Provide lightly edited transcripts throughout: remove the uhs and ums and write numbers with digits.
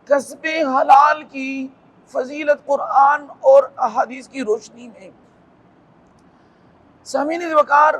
کسب حلال کی فضیلت قرآن اور احادیث کی روشنی میں۔ سامعین وقار،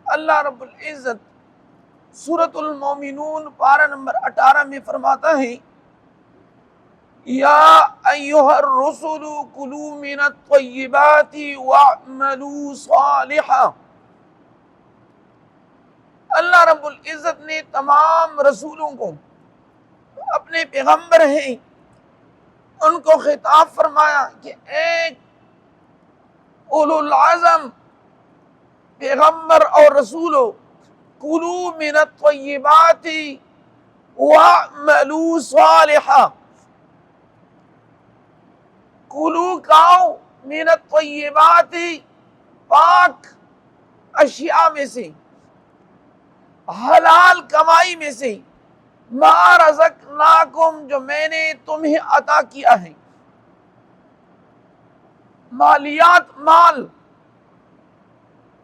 اللہ رب العزت سورۃ المومنون پارہ نمبر 18 میں فرماتا ہے، یا ایھا الرسل کلوا من الطیبات واعملوا صالحا۔ اللہ رب العزت نے تمام رسولوں کو، اپنے پیغمبر ہیں، ان کو خطاب فرمایا کہ ایک اولو العزم پیغمبر اور رسولو، کلوا من الطیبات واعملوا صالحا، کلو کھاؤ من الطیبات پاک اشیاء میں سے، حلال کمائی میں سے، ما رزقناکم جو میں نے تمہیں عطا کیا ہے۔ مالیات، مال،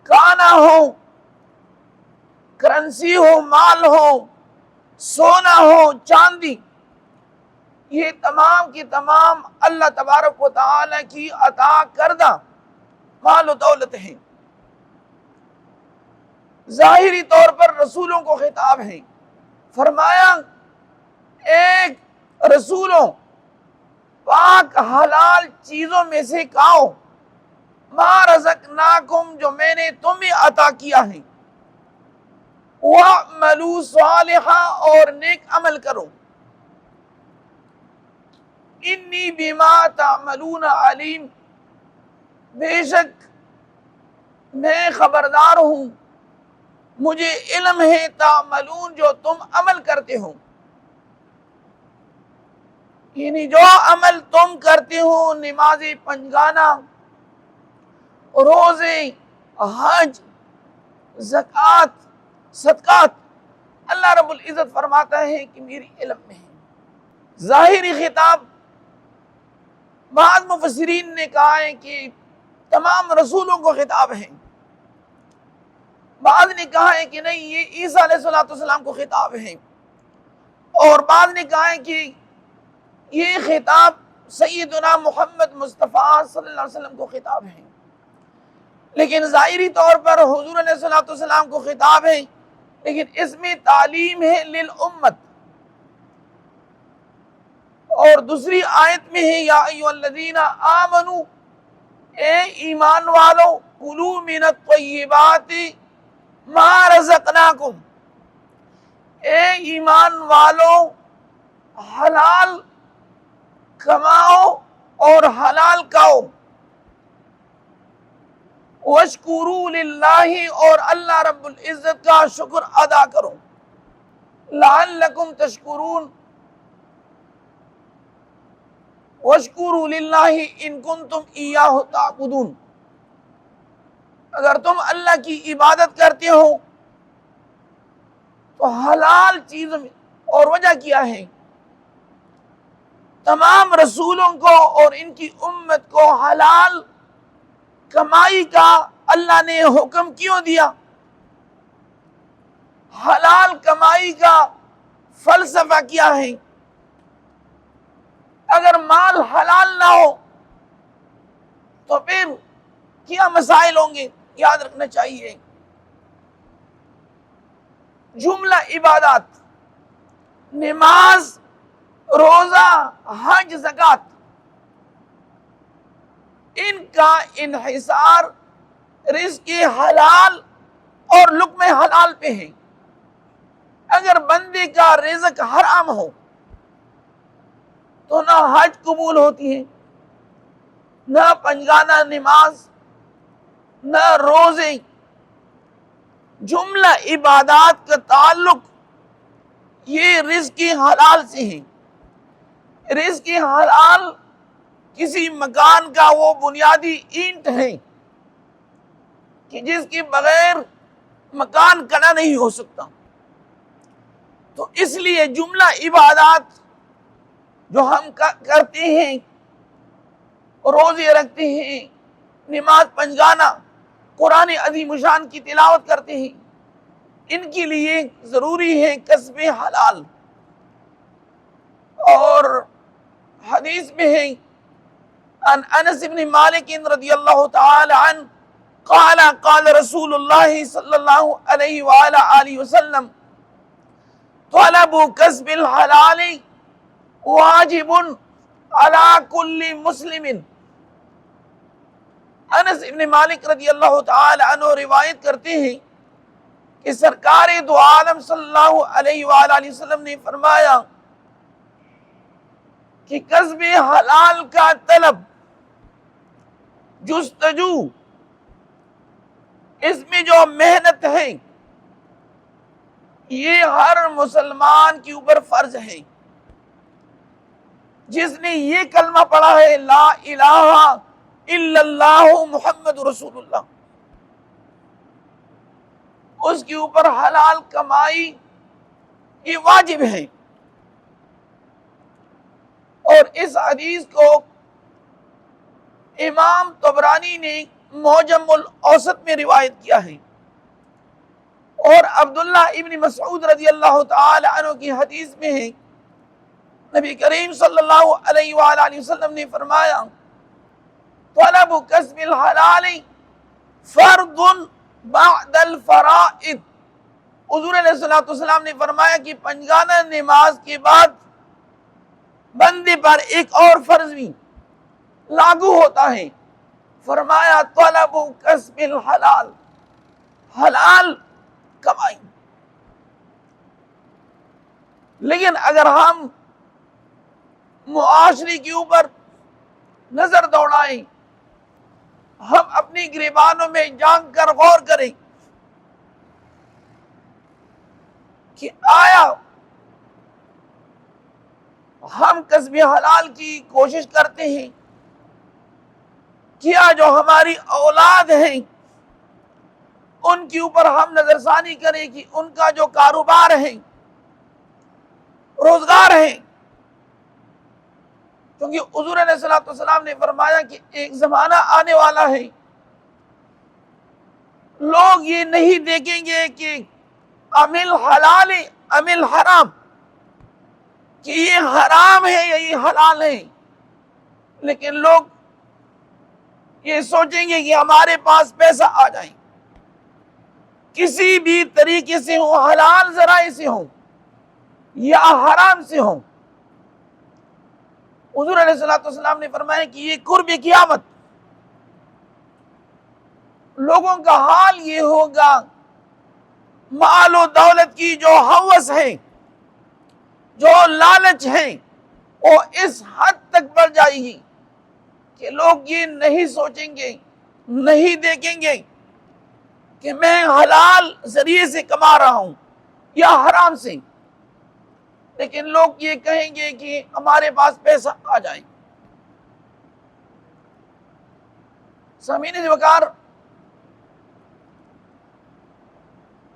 کانا ہو، کرنسی ہو، مال ہو، سونا ہو، چاندی، یہ تمام کی تمام اللہ تبارک و تعالی کی عطا کردہ مال و دولت ہیں۔ ظاہری طور پر رسولوں کو خطاب ہے، فرمایا ایک رسولوں پاک حلال چیزوں میں سے کھاؤ، ما رزقناکم جو میں نے تمہیں عطا کیا ہے، وَاعْمَلُوا صَالِحًا اور نیک عمل کرو، انی بما تعملون علیم بے شک میں خبردار ہوں، مجھے علم ہے، تعملون جو تم عمل کرتے ہو، یعنی جو عمل تم کرتے ہو، نماز پنجگانہ، روزے، حج، زکوٰۃ، صدقات، اللہ رب العزت فرماتا ہے کہ میری علم میں ہے۔ ظاہری خطاب بعض مفسرین نے کہا ہے کہ تمام رسولوں کو خطاب ہے، بعض نے کہا ہے کہ نہیں، یہ عیسیٰ علیہ السلام کو خطاب ہے، اور بعض نے کہا ہے کہ یہ خطاب سیدنا محمد مصطفیٰ صلی اللہ علیہ وسلم کو خطاب ہے، لیکن ظاہری طور پر حضور علیہ السلام کو خطاب ہے، لیکن اس میں تعلیم ہے للامت۔ اور دوسری آیت میں ہے، یا ایھا الذین آمنوا، اے ایمان والو، کلوا من الطیبات ما رزقناکم، اے ایمان والو حلال کماؤ اور حلال کھاؤ، واشکروا للہ اور اللہ رب العزت کا شکر ادا کرو، لعلکم تشکرون، واشکروا للہ ان کنتم ایاہ تعبدون، اگر تم اللہ کی عبادت کرتے ہو تو حلال چیزوں میں، اور وجہ کیا ہے؟ تمام رسولوں کو اور ان کی امت کو حلال کمائی کا اللہ نے حکم کیوں دیا؟ حلال کمائی کا فلسفہ کیا ہے؟ اگر مال حلال نہ ہو تو پھر کیا مسائل ہوں گے؟ یاد رکھنا چاہیے، جملہ عبادات، نماز، روزہ، حج، زکوٰۃ، ان کا انحصار رزق حلال اور لقم حلال پہ ہے۔ اگر بندے کا رزق حرام ہو تو نہ حج قبول ہوتی ہے، نہ پنجگانہ نماز، نہ روزے۔ جملہ عبادات کا تعلق یہ رزق حلال سے ہے۔ رزق حلال کسی مکان کا وہ بنیادی اینٹ ہے کہ جس کے بغیر مکان کھڑا نہیں ہو سکتا۔ تو اس لیے جملہ عبادات جو ہم کرتے ہیں، روزے رکھتے ہیں، نماز پنجگانہ، قرآن عظیم شان کی تلاوت کرتے ہیں، ان کے لیے ضروری ہے کسب حلال۔ اور حدیث میں ہے عن انس بن مالک رضی اللہ تعالی عنہ قال قال رسول اللہ صلی اللہ علیہ وآلہ وسلم طلب کسب الحلال واجب علی کل مسلم۔ انس بن مالک رضی اللہ تعالی عنہ روایت کرتے ہیں کہ سرکار دو عالم صلی اللہ علیہ وآلہ وسلم نے فرمایا کہ کسب حلال کا طلب، جستجو، اس میں جو محنت ہے یہ ہر مسلمان کے اوپر فرض ہے۔ جس نے یہ کلمہ پڑھا ہے لا الہ الا اللہ محمد رسول اللہ، اس کے اوپر حلال کمائی یہ واجب ہے۔ اور اس حدیث کو امام طبرانی نے معجم الاوسط میں روایت کیا ہے، اور عبداللہ ابن مسعود رضی اللہ تعالی عنہ کی حدیث میں ہے نبی کریم صلی اللہ علیہ وآلہ وسلم نے فرمایا طلب کسب الحلال فرض بعد الفرائض۔ حضور علیہ الصلوۃ والسلام نے فرمایا کہ پنجگانہ نماز کے بعد بندے پر ایک اور فرض بھی لاگو ہوتا ہے، فرمایا طلب کسب الحلال، حلال کمائی۔ لیکن اگر ہم معاشرے کے اوپر نظر دوڑائیں، ہم اپنی گریبانوں میں جھانک کر غور کریں کہ آیا ہم کسب حلال کی کوشش کرتے ہیں؟ کیا جو ہماری اولاد ہیں ان کے اوپر ہم نظر ثانی کریں کہ ان کا جو کاروبار ہے، روزگار ہے؟ کیونکہ حضور علیہ الصلوۃ والسلام نے فرمایا کہ ایک زمانہ آنے والا ہے لوگ یہ نہیں دیکھیں گے کہ عمل حلال عمل حرام، کہ یہ حرام ہے یا یہ حلال ہے، لیکن لوگ یہ سوچیں گے کہ ہمارے پاس پیسہ آ جائے، کسی بھی طریقے سے ہو، حلال ذرائع سے ہو یا حرام سے ہو۔ حضور علیہ الصلوۃ والسلام نے فرمایا کہ یہ قرب قیامت لوگوں کا حال یہ ہوگا، مال و دولت کی جو ہوس ہے، جو لالچ ہے، وہ اس حد تک بڑھ جائے گی کہ لوگ یہ نہیں سوچیں گے، نہیں دیکھیں گے کہ میں حلال ذریعے سے کما رہا ہوں یا حرام سے، لیکن لوگ یہ کہیں گے کہ ہمارے پاس پیسہ آ جائے۔ سامعین وقار،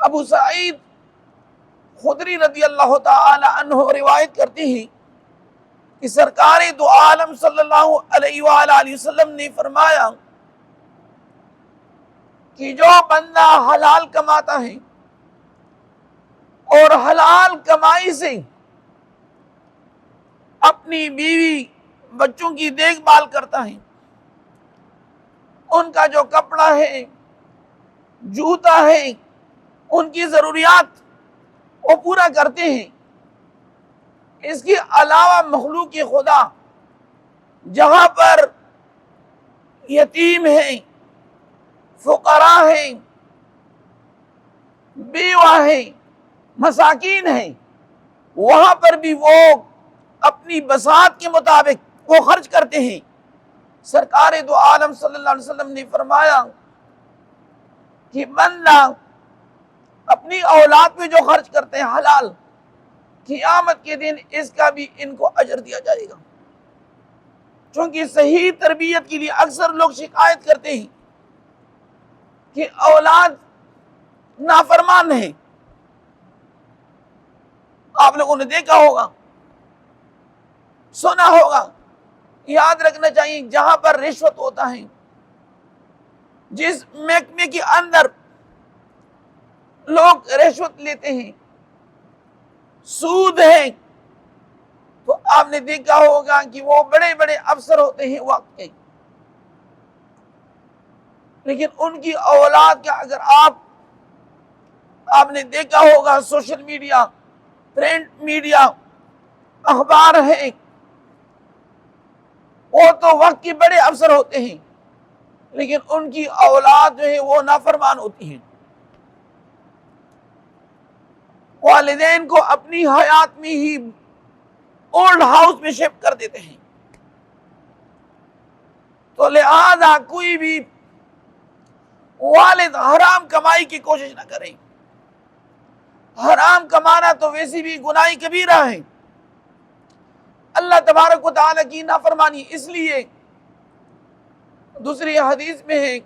ابو سعید خدری رضی اللہ تعالی عنہ روایت کرتے ہیں کہ سرکار دو عالم صلی اللہ علیہ وآلہ وسلم نے فرمایا کہ جو بندہ حلال کماتا ہے اور حلال کمائی سے اپنی بیوی بچوں کی دیکھ بھال کرتا ہے، ان کا جو کپڑا ہے، جوتا ہے، ان کی ضروریات وہ پورا کرتے ہیں، اس کے علاوہ مخلوق خدا جہاں پر یتیم ہیں، فقراء ہیں، بیوہ ہیں، مساکین ہیں، وہاں پر بھی وہ اپنی بساط کے مطابق وہ خرچ کرتے ہیں۔ سرکار دو عالم صلی اللہ علیہ وسلم نے فرمایا کہ بندہ اپنی اولاد پہ جو خرچ کرتے ہیں حلال، قیامت کے دن اس کا بھی ان کو اجر دیا جائے گا۔ چونکہ صحیح تربیت کے لیے اکثر لوگ شکایت کرتے ہیں کہ اولاد نافرمان ہے۔ آپ لوگوں نے دیکھا ہوگا، سنا ہوگا، یاد رکھنا چاہیے جہاں پر رشوت ہوتا ہے، جس محکمے کے اندر لوگ رشوت لیتے ہیں، سود ہے، تو آپ نے دیکھا ہوگا کہ وہ بڑے بڑے افسر ہوتے ہیں وقت کے، لیکن ان کی اولاد کا اگر آپ نے دیکھا ہوگا سوشل میڈیا، پرنٹ میڈیا، اخبار ہیں، وہ تو وقت کے بڑے افسر ہوتے ہیں، لیکن ان کی اولاد جو ہے وہ نافرمان ہوتی ہیں، والدین کو اپنی حیات میں ہی اولڈ ہاؤس میں شفٹ کر دیتے ہیں۔ تو لہذا کوئی بھی والد حرام کمائی کی کوشش نہ کریں۔ حرام کمانا تو ویسی بھی گناہ کبیرہ ہے، اللہ تبارک و تعالیٰ کی نافرمانی۔ اس لیے دوسری حدیث میں ہے،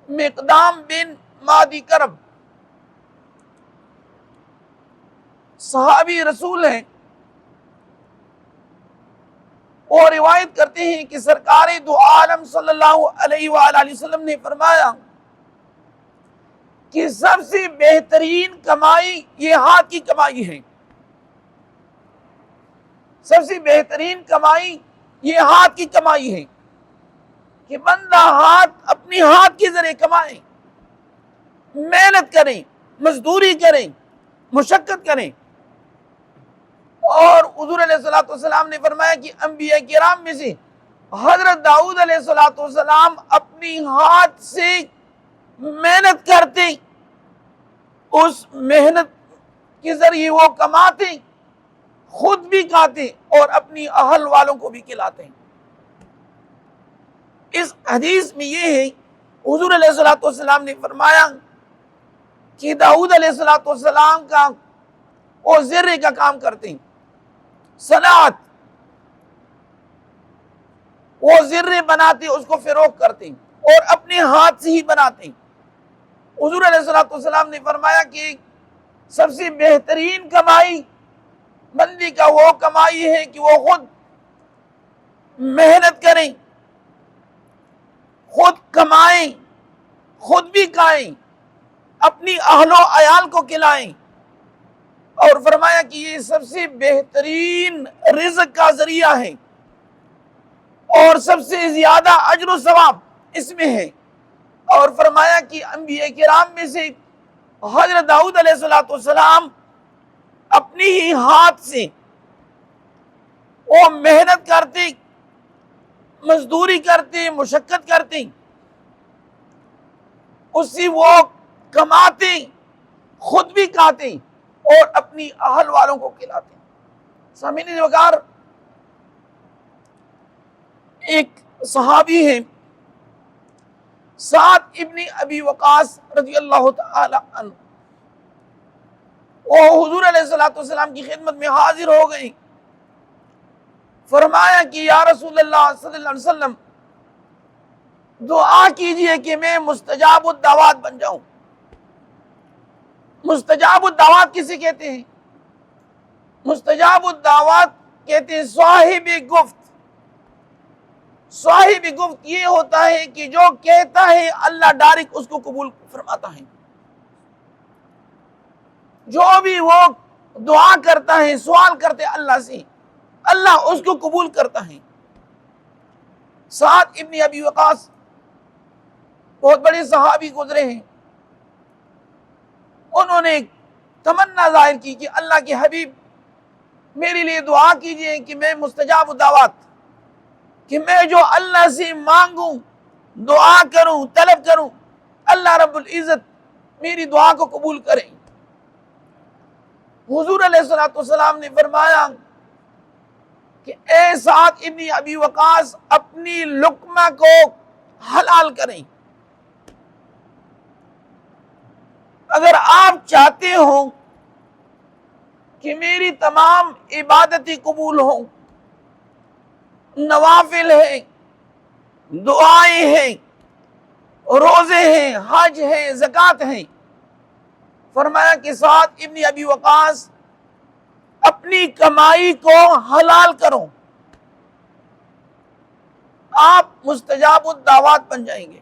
مقدام بن مادی کرب صحابی رسول ہیں، وہ روایت کرتے ہیں کہ سرکار دو عالم صلی اللہ علیہ وآلہ وسلم نے فرمایا کہ سب سے بہترین کمائی یہ ہاتھ کی کمائی ہے، سب سے بہترین کمائی یہ ہاتھ کی کمائی ہے، کہ بندہ اپنی ہاتھ کے ذریعے کمائے، محنت کریں، مزدوری کریں، مشقت کریں۔ اور حضور علیہ السلام نے فرمایا کہ انبیاء کرام میں سے حضرت داؤد علیہ السلام اپنی ہاتھ سے محنت کرتے، اس محنت کے ذریعے وہ کماتے، خود بھی کھاتے اور اپنی اہل والوں کو بھی کھلاتے۔ اس حدیث میں یہ ہے، حضور علیہ السلام نے فرمایا کہ داؤد علیہ السلام کا وہ زرے کا کام کرتے ہیں، صنعت، وہ زرے بناتے، اس کو فروخت کرتے اور اپنے ہاتھ سے ہی بناتے۔ حضور علیہ السلام نے فرمایا کہ سب سے بہترین کمائی بندی کا وہ کمائی ہے کہ وہ خود محنت کریں، خود کمائیں، خود بھی کھائیں، اپنی اہل و عیال کو کھلائیں۔ اور فرمایا کہ یہ سب سے بہترین رزق کا ذریعہ ہے اور سب سے زیادہ اجر و ثواب اس میں ہے۔ اور فرمایا کہ انبیاء کرام میں سے حضرت داؤد علیہ السلام اپنی ہی ہاتھ سے وہ محنت کرتے، مزدوری کرتے، مشقت کرتے، اس سے وہ کماتے، خود بھی کھاتے اور اپنی اہل والوں کو کھلاتے۔ سامعین وقار، ایک صحابی ہیں سعد ابن ابی وقاص رضی اللہ تعالی عنہ، وہ حضور علیہ السلام کی خدمت میں حاضر ہو گئے۔ فرمایا کہ یا رسول اللہ صلی اللہ علیہ وسلم، دعا کیجئے کہ میں مستجاب الدعوات بن جاؤں۔ مستجاب الدعوات کسے کہتے ہیں؟ مستجاب الدعوات کہتے ہیں صاحب گفت۔ صاحب گفت یہ ہوتا ہے کہ جو کہتا ہے اللہ ڈائریکٹ اس کو قبول فرماتا ہے، جو بھی وہ دعا کرتا ہے، سوال کرتے اللہ سے، اللہ اس کو قبول کرتا ہے۔ سعد ابن ابی وقاص بہت بڑے صحابی گزرے ہیں، انہوں نے تمنا ظاہر کی کہ اللہ کے حبیب میرے لیے دعا کیجئے کہ میں مستجاب الدعوات، کہ میں جو اللہ سے مانگوں، دعا کروں، طلب کروں، اللہ رب العزت میری دعا کو قبول کریں۔ حضور علیہ السلام نے فرمایا کہ اے سعد ابن ابی وقاص، اپنی لقمہ کو حلال کریں۔ اگر آپ چاہتے ہو کہ میری تمام عبادتیں قبول ہوں، نوافل ہیں، دعائیں ہیں، روزے ہیں، حج ہیں، زکوٰۃ ہیں، فرمایا کہ سعد ابن ابی وقاص اپنی کمائی کو حلال کرو، آپ مستجاب الدعوات بن جائیں گے۔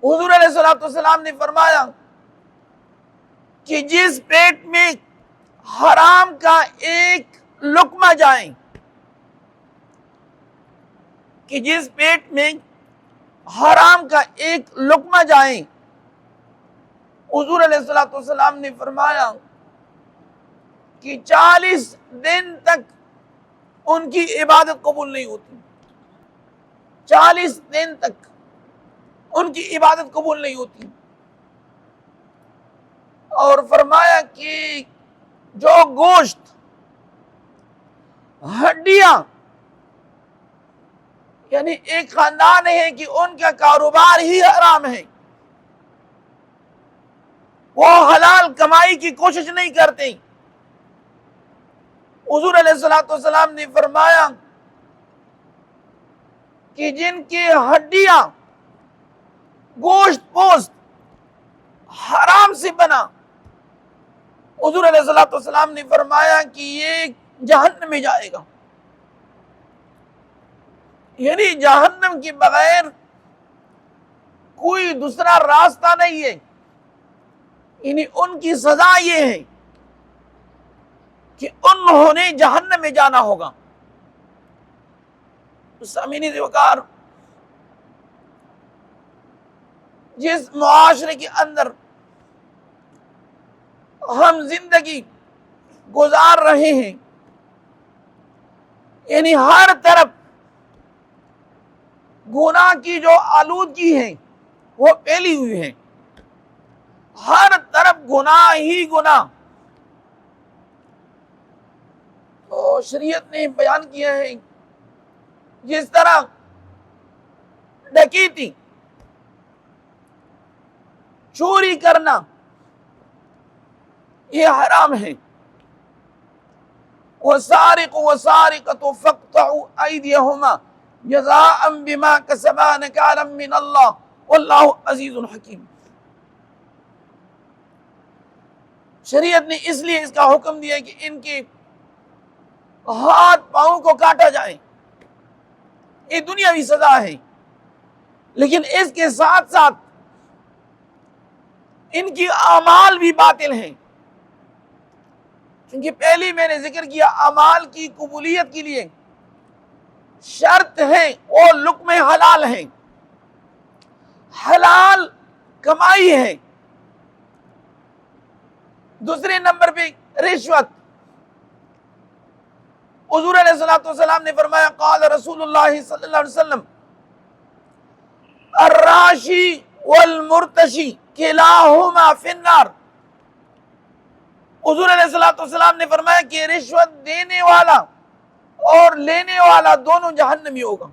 حضور علیہ السلام نے فرمایا کہ جس پیٹ میں حرام کا ایک لقمہ جائیں، کہ جس پیٹ میں حرام کا ایک لقمہ جائیں، حضور علیہ الصلوۃ والسلام نے فرمایا کہ 40 دن تک ان کی عبادت قبول نہیں ہوتی، 40 دن تک ان کی عبادت قبول نہیں ہوتی۔ اور فرمایا کہ جو گوشت، ہڈیاں، یعنی ایک خاندان ہے کہ ان کا کاروبار ہی حرام ہے، وہ حلال کمائی کی کوشش نہیں کرتے، حضور علیہ الصلوۃ والسلام نے فرمایا کہ جن کی ہڈیاں، گوشت پوست حرام سے بنا، حضور علیہ الصلوۃ والسلام نے فرمایا کہ یہ جہنم میں جائے گا، یعنی جہنم کے بغیر کوئی دوسرا راستہ نہیں ہے، یعنی ان کی سزا یہ ہے کہ انہوں نے جہنم میں جانا ہوگا۔ سامعین وقار، جس معاشرے کے اندر ہم زندگی گزار رہے ہیں، یعنی ہر طرف گناہ کی جو آلودگی ہے وہ پھیلی ہوئی ہے، ہر طرف گناہ ہی گناہ۔ تو شریعت نے بیان کیا ہے جس طرح ڈکیتی، چوری کرنا یہ حرام ہے، وَالسَّارِقُ وَالسَّارِقَةُ فَاقْطَعُوا أَيْدِيَهُمَا جَزَاءً بِمَا كَسَبَا نَكَالًا مِّنَ اللَّهِ وَاللَّهُ عَزِيزٌ حَكِيمٌ۔ شریعت نے اس لیے اس کا حکم دیا کہ ان کے ہاتھ پاؤں کو کاٹا جائے، یہ دنیاوی سزا ہے، لیکن اس کے ساتھ ساتھ ان کی اعمال بھی باطل ہیں، کیونکہ پہلی میں نے ذکر کیا اعمال کی قبولیت کے لیے شرط ہے وہ لقمے حلال ہیں، حلال کمائی ہے۔ دوسرے نمبر پہ رشوت، حضور علیہ الصلوۃ والسلام نے فرمایا قال رسول اللہ صلی اللہ علیہ وسلم الراشی والمرتشی کلاہما فی النار، حضور علیہ الصلوۃ والسلام نے فرمایا کہ رشوت دینے والا اور لینے والا دونوں جہنمی ہوگا۔